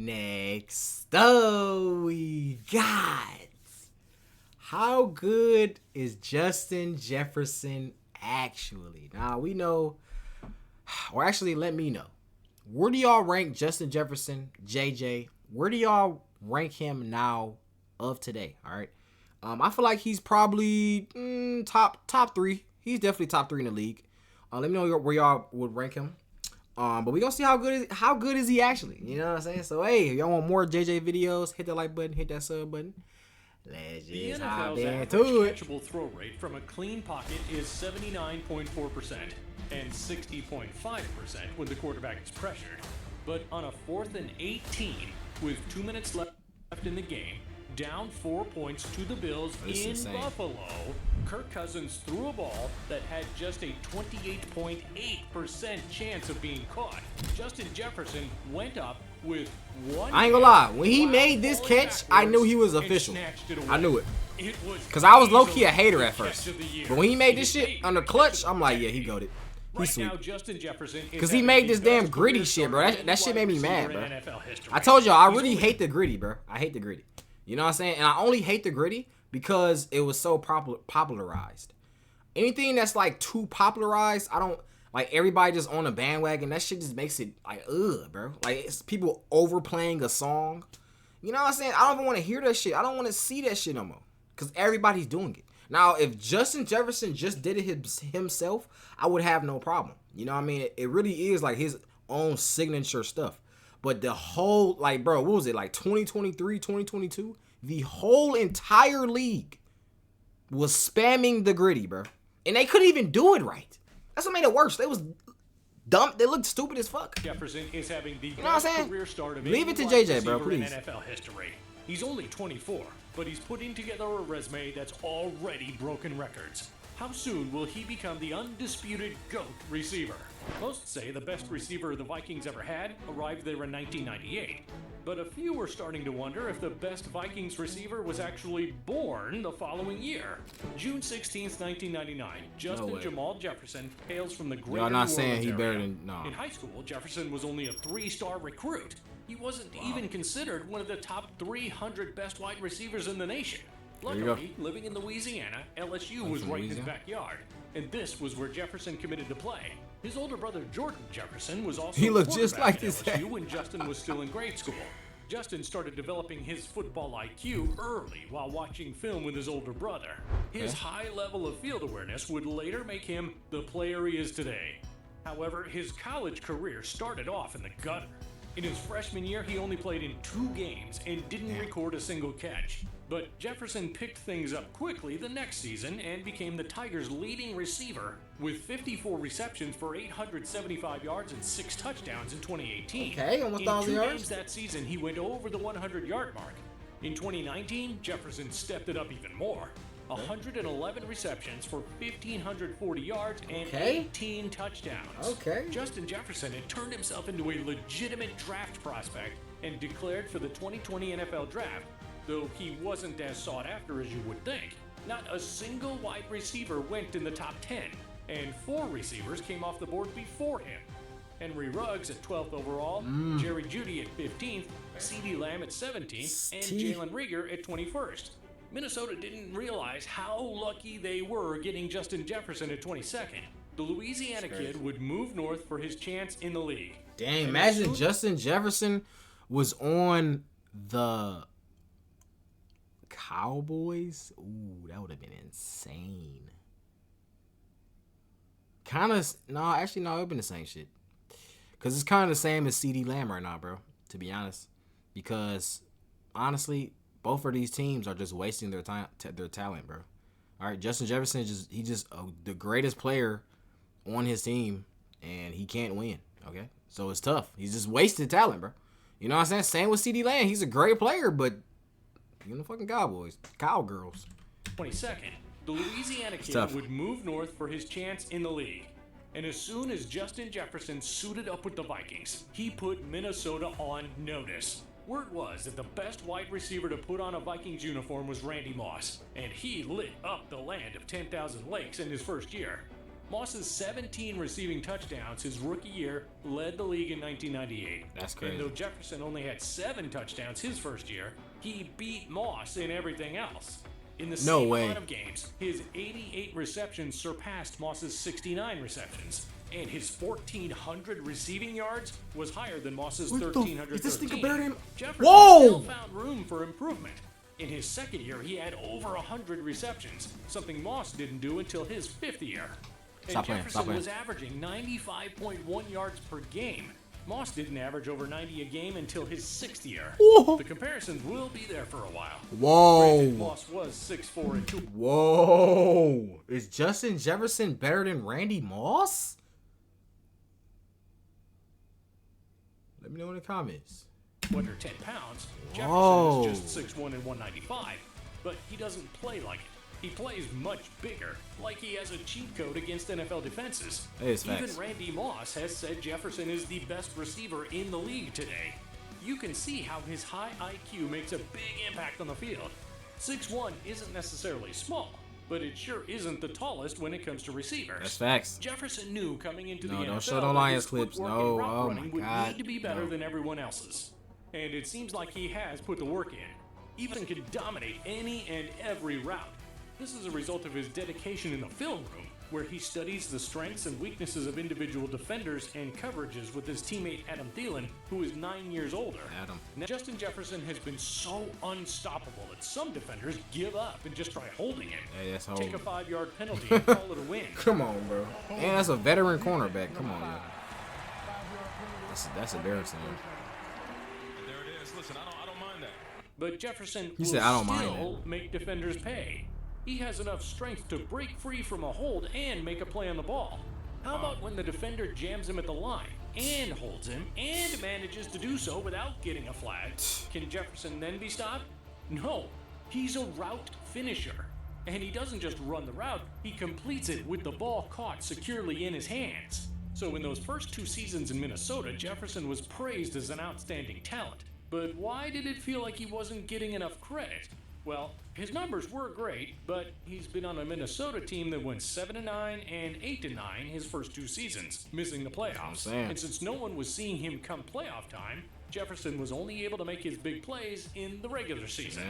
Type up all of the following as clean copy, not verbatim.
Next up, we got how good is Justin Jefferson actually? Now we know, or actually, let me know. Where do y'all rank Justin Jefferson, JJ? Where do y'all rank him now of today? All right. I feel like he's probably top three. He's definitely top three in the league. Let me know where y'all would rank him. But we gonna see how good is he actually. You know what I'm saying? So hey, if y'all want more JJ videos, hit that like button, hit that sub button. Let's just hop into it. The catchable throw rate from a clean pocket is 79.4% and 60.5% when the quarterback is pressured. But on a 4th and 18 with 2 minutes left in the game, down 4 points to the Bills in Buffalo, Kirk Cousins threw a ball that had just a 28.8% chance of being caught. Justin Jefferson went up with one. I ain't gonna lie, when he made this catch, I knew he was official. I knew it. Because I was low-key a hater at first. But when he made this shit under clutch, I'm like, yeah, he got it. He's sweet. Because he made this damn gritty shit, bro. That shit made me mad, bro. I told y'all, I really hate the gritty, bro. I hate the gritty. You know what I'm saying? And I only hate the gritty because it was so popularized. Anything that's like too popularized, I don't like. Everybody just on a bandwagon. That shit just makes it like bro. Like it's people overplaying a song. You know what I'm saying? I don't even want to hear that shit. I don't want to see that shit no more because everybody's doing it. Now, if Justin Jefferson just did it himself, I would have no problem. You know what I mean? It really is like his own signature stuff. But the whole, like, bro, what was it, like 2023, 2022? The whole entire league was spamming the gritty, bro. And they couldn't even do it right. That's what made it worse. They was dumb. They looked stupid as fuck. Jefferson is having the best career start of Leave it to JJ, bro, please. In NFL history. He's only 24, but he's putting together a resume that's already broken records. How soon will he become the undisputed GOAT receiver? Most say the best receiver the Vikings ever had arrived there in 1998. But a few were starting to wonder if the best Vikings receiver was actually born the following year. June 16th, 1999, Justin Jamal Jefferson hails from the greater New Orleans area. In high school, Jefferson was only a 3-star recruit. He wasn't even considered one of the top 300 best wide receivers in the nation. Luckily, living in Louisiana, LSU was right in his backyard, and this was where Jefferson committed to play. His older brother Jordan Jefferson was also just like at LSU when Justin was still in grade school. Justin started developing his football IQ early while watching film with his older brother. His high level of field awareness would later make him the player he is today. However, his college career started off in the gutter. In his freshman year, he only played in 2 games and didn't record a single catch. But Jefferson picked things up quickly the next season and became the Tigers' leading receiver with 54 receptions for 875 yards and 6 touchdowns in 2018. Okay, almost 1,000 yards. In 2 yards. games that season, he went over the 100-yard mark. In 2019, Jefferson stepped it up even more. 111 receptions for 1,540 yards and 18 touchdowns. Justin Jefferson had turned himself into a legitimate draft prospect and declared for the 2020 NFL Draft, though he wasn't as sought after as you would think. Not a single wide receiver went in the top 10, and 4 receivers came off the board before him. Henry Ruggs at 12th overall, Jerry Jeudy at 15th, CeeDee Lamb at 17th, and Jalen Reagor at 21st. Minnesota didn't realize how lucky they were getting Justin Jefferson at 22nd. The Louisiana kid would move north for his chance in the league. Dang, imagine Justin Jefferson was on the Cowboys. Ooh, that would have been insane. It would have been the same shit. Because it's kind of the same as CeeDee Lamb right now, bro, to be honest. Because, honestly, both of these teams are just wasting their time, their talent, bro. All right, Justin Jefferson is just the greatest player on his team, and he can't win. Okay, so it's tough. He's just wasted talent, bro. You know what I'm saying? Same with CeeDee Lamb. He's a great player, but you know, fucking Cowgirls. 22nd, the Louisiana kid would move north for his chance in the league. And as soon as Justin Jefferson suited up with the Vikings, he put Minnesota on notice. Word was that the best wide receiver to put on a Vikings uniform was Randy Moss, and he lit up the land of 10,000 lakes in his first year. Moss's 17 receiving touchdowns his rookie year led the league in 1998. That's crazy. And though Jefferson only had 7 touchdowns his first year, he beat Moss in everything else. In the same amount of games, his 88 receptions surpassed Moss's 69 receptions. And his 1,400 receiving yards was higher than Moss's 1,313. Is this nigga better than... Jefferson still found room for improvement. In his second year, he had over 100 receptions, something Moss didn't do until his 5th year. And Jefferson was averaging 95.1 yards per game. Moss didn't average over 90 a game until his 6th year. Whoa. The comparisons will be there for a while. Whoa. Granted, Moss was 6'4" and 2. Whoa. Is Justin Jefferson better than Randy Moss? Let me know in the comments. Under 10 pounds, Jefferson is just 6'1" and 195, but he doesn't play like it. He plays much bigger, like he has a cheat code against NFL defenses. Even Randy Moss has said Jefferson is the best receiver in the league today. You can see how his high IQ makes a big impact on the field. 6'1" isn't necessarily small, but it sure isn't the tallest when it comes to receivers. That's facts. Jefferson knew coming into the NFL don't show no Lions clips. No, oh my God. Would need to be better than everyone else's. And it seems like he has put the work in. Even can dominate any and every route. This is a result of his dedication in the film room, where he studies the strengths and weaknesses of individual defenders and coverages with his teammate Adam Thielen, who is 9 years older. Now, Justin Jefferson has been so unstoppable that some defenders give up and just try holding him. Hey, that's Take a 5-yard penalty and call it a win. Come on, bro. And that's a veteran cornerback. Come on, yo. That's embarrassing. There it is. Listen, I don't mind that. But Jefferson will still make defenders pay. He has enough strength to break free from a hold and make a play on the ball. How about when the defender jams him at the line and holds him and manages to do so without getting a flag? Can Jefferson then be stopped? No, he's a route finisher. And he doesn't just run the route, he completes it with the ball caught securely in his hands. So in those first 2 seasons in Minnesota, Jefferson was praised as an outstanding talent. But why did it feel like he wasn't getting enough credit? Well, his numbers were great, but he's been on a Minnesota team that went 7-9 and 8-9 his first 2 seasons, missing the playoffs. And since no one was seeing him come playoff time, Jefferson was only able to make his big plays in the regular season.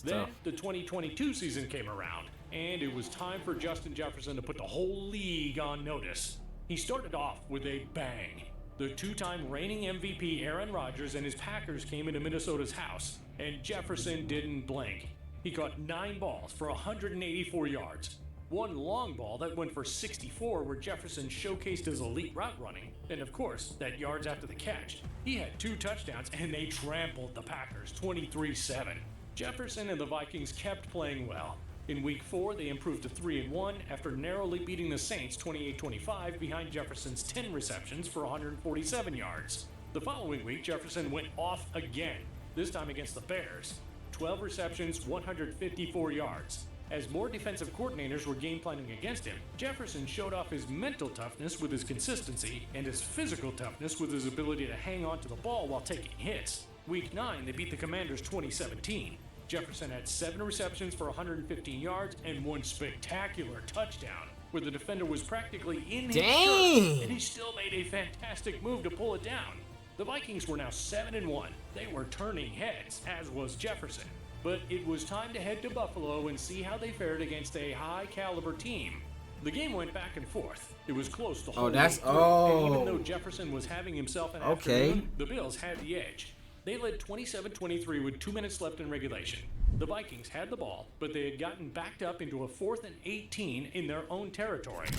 Then the 2022 season came around, and it was time for Justin Jefferson to put the whole league on notice. He started off with a bang. The 2-time reigning MVP Aaron Rodgers and his Packers came into Minnesota's house, and Jefferson didn't blink. He caught 9 balls for 184 yards. 1 long ball that went for 64 where Jefferson showcased his elite route running. And of course, that yards after the catch. He had 2 touchdowns and they trampled the Packers 23-7. Jefferson and the Vikings kept playing well. In week 4, they improved to 3-1 after narrowly beating the Saints 28-25 behind Jefferson's 10 receptions for 147 yards. The following week, Jefferson went off again, this time against the Bears. 12 receptions, 154 yards. As more defensive coordinators were game planning against him, Jefferson showed off his mental toughness with his consistency and his physical toughness with his ability to hang on to the ball while taking hits. Week 9, they beat the Commanders 2017. Jefferson had 7 receptions for 115 yards and 1 spectacular touchdown, where the defender was practically in his shirt, and he still made a fantastic move to pull it down. The Vikings were now 7-1. They were turning heads, as was Jefferson. But it was time to head to Buffalo and see how they fared against a high-caliber team. The game went back and forth. It was close the whole way through, and even though Jefferson was having himself an afternoon, the Bills had the edge. They led 27-23 with 2 minutes left in regulation. The Vikings had the ball, but they had gotten backed up into a 4th and 18 in their own territory.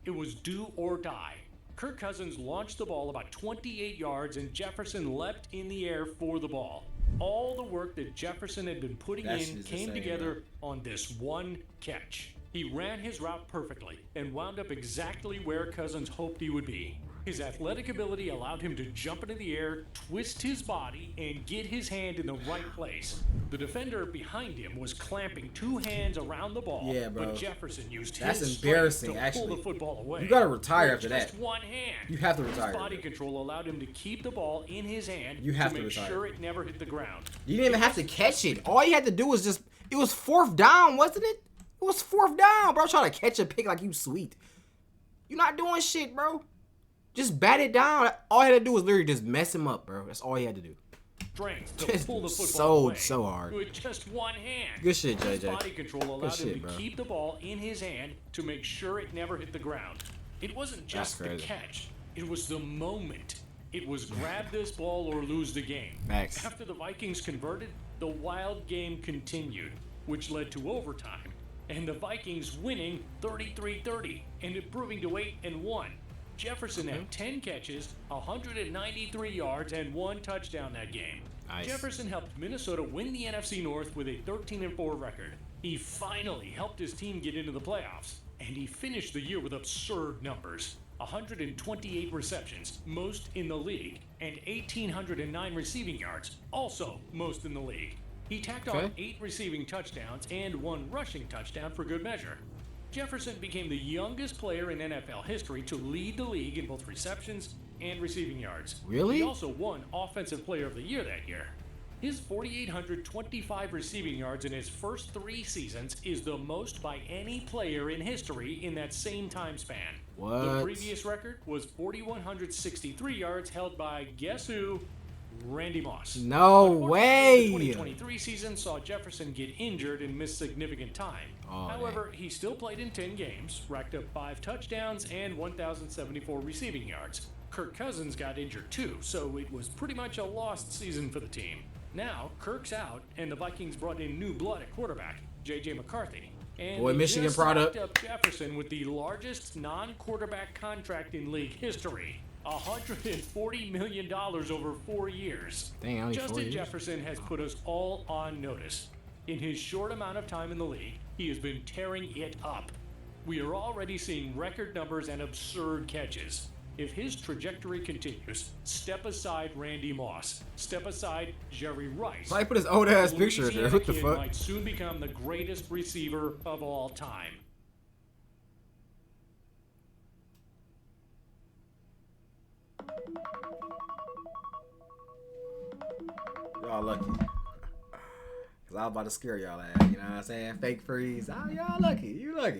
It was do or die. Kirk Cousins launched the ball about 28 yards and Jefferson leapt in the air for the ball. All the work that Jefferson had been putting in came together on this one catch. He ran his route perfectly and wound up exactly where Cousins hoped he would be. His athletic ability allowed him to jump into the air, twist his body, and get his hand in the right place. The defender behind him was clamping 2 hands around the ball, but Jefferson used his strength to pull the football away. You gotta retire after that. Just 1 hand. You have to retire. His body control allowed him to keep the ball in his hand to make sure it never hit the ground. You didn't even have to catch it. All you had to do was just, it was 4th down, wasn't it? It was 4th down, bro. Trying to catch a pick like you sweet. You're not doing shit, bro. Just bat it down. All he had to do was literally just mess him up, bro. That's all he had to do. Strength to pull the football away so hard. with just one hand. Good shit, His JJ. body control allowed him to bro. keep the ball in his hand to make sure it never hit the ground. It wasn't just the catch. It was the moment. It was grab this ball or lose the game. Max. After the Vikings converted, the wild game continued, which led to overtime, and the Vikings winning 33-30 and improving to 8-1. Jefferson had 10 catches, 193 yards, and 1 touchdown that game. Nice. Jefferson helped Minnesota win the NFC North with a 13-4 record. He finally helped his team get into the playoffs, and he finished the year with absurd numbers. 128 receptions, most in the league, and 1,809 receiving yards, also most in the league. He tacked on 8 receiving touchdowns and 1 rushing touchdown for good measure. Jefferson became the youngest player in NFL history to lead the league in both receptions and receiving yards. Really? He also won Offensive Player of the Year that year. His 4,825 receiving yards in his first 3 seasons is the most by any player in history in that same time span. What? The previous record was 4,163 yards held by, guess who? Randy Moss. No way. The 2023 season saw Jefferson get injured and miss significant time. However, he still played in 10 games, racked up 5 touchdowns and 1,074 receiving yards. Kirk Cousins got injured too, so it was pretty much a lost season for the team. Now, Kirk's out, and the Vikings brought in new blood at quarterback, J.J. McCarthy. And Boy, Michigan just product. locked up Jefferson with the largest non-quarterback contract in league history. $140 million over 4 years. Dang, only 4 Justin years? Jefferson has put us all on notice. In his short amount of time in the league, he has been tearing it up. We are already seeing record numbers and absurd catches. If his trajectory continues, step aside Randy Moss, step aside Jerry Rice. Why put his old ass picture in there? Louisiana What the kid fuck? might soon become the greatest receiver of all time. Y'all lucky. Cause I was about to scare y'all ass. You know what I'm saying? Fake freeze. Oh, y'all lucky. You lucky.